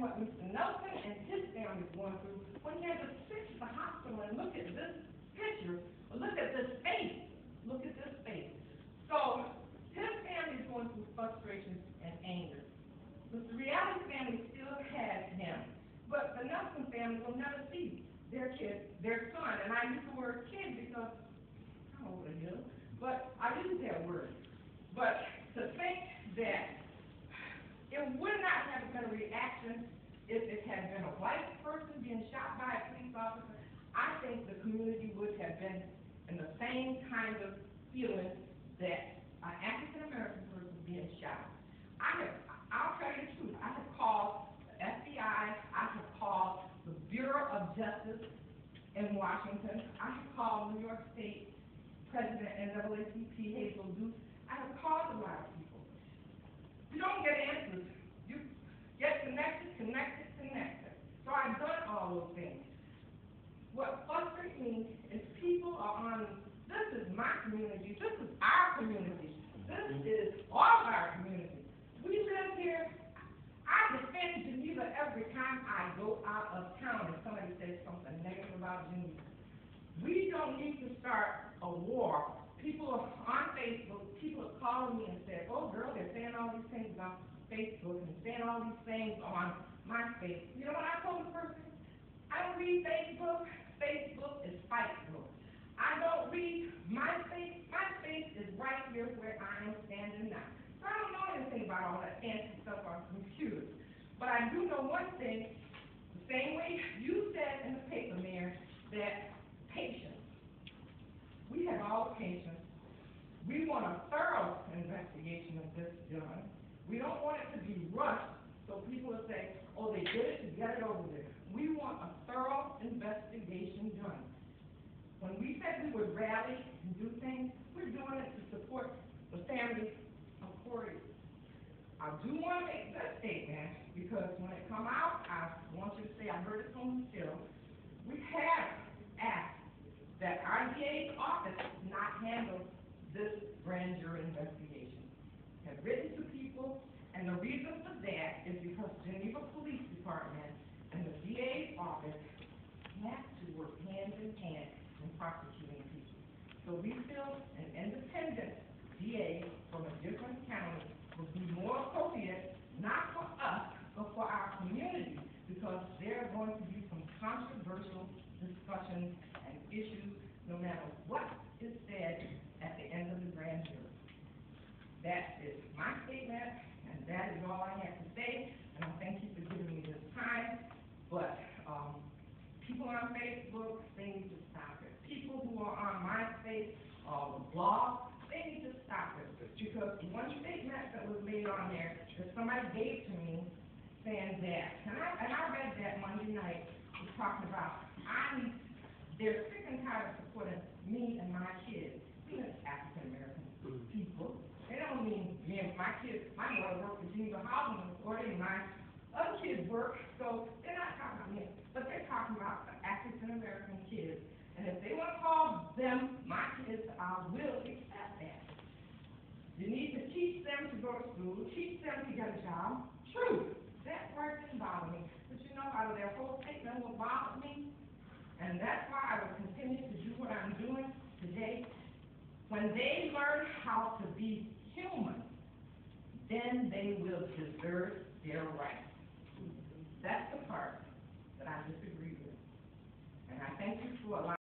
what Mr. Nelson and his family is going through when he had to sit at the hospital and look at this picture, or look at this face, look at this face. So his family is going through frustration and anger. The reality family still has him, but the Nelson family will never see their kid, their son, and I use the word kid because I'm over here, but I use that word. But to think that it would not have been a reaction if it had been a white person being shot by a police officer, I think the community would have been in the same kind of feeling that an African-American person being shot. I'll tell you the truth, I have called the FBI, I have called the Bureau of Justice in Washington, I have called New York State President NAACP Hazel Duke, I have called a lot of people. You don't get answers. You get connected. So I've done all those things. What frustrates me is people are on, this is my community, this is our community, this is all of our community. We live here, I defend Geneva every time I go out of town if somebody says something negative about Geneva. We don't need to start a war. People are on Facebook, people are calling me and saying, oh girl, they're saying all these things about Facebook and saying all these things on MySpace. You know what I told the person? I don't read Facebook. Facebook is Facebook. I don't read MySpace. MySpace is right here where I am standing now. So I don't know anything about all that fancy stuff on computers. But I do know one thing, the same way you said in the paper, Mayor, that patience. We have all the patience. We want a thorough investigation of this done. We don't want it to be rushed so people will say, oh, they did it to get it over with. We want a thorough investigation done. When we said we would rally and do things, we're doing it to support the families of Corey. I do want to make that statement because when it come out, I want you to say, I heard it from Michelle. We have asked that our DA's office not handle this grand jury investigation. Have written to people, and the reason for that is because Geneva Police Department and the DA's office have to work hand in hand in prosecuting people. So we feel an independent DA from a different county would be more appropriate, not for us, but for our community, because there are going to be some controversial discussions and issues no matter what is said at the end of the grand jury. That is my statement, and that is all I have to say, and I thank you for giving me this time. But people on Facebook, they need to stop it. People who are on MySpace or the blog, they need to stop it. Because one statement that was made on there that somebody gave to me saying that, and I read that Monday night, was talking about, they're sick and tired of supporting me and my kids, even African-American people. They don't mean me and my kids. My daughter works at Geneva Housing Authority, and my other kids work, so they're not talking about me, but they're talking about the African-American kids. And if they want to call them my kids, I will accept that. You need to teach them to go to school, teach them to get a job. True, that part didn't bother me. But you know, out of their whole statement, what bothered me, and that's why I will continue to do what I'm doing today. When they learn how to be human, then they will deserve their rights. That's the part that I disagree with. And I thank you for allowing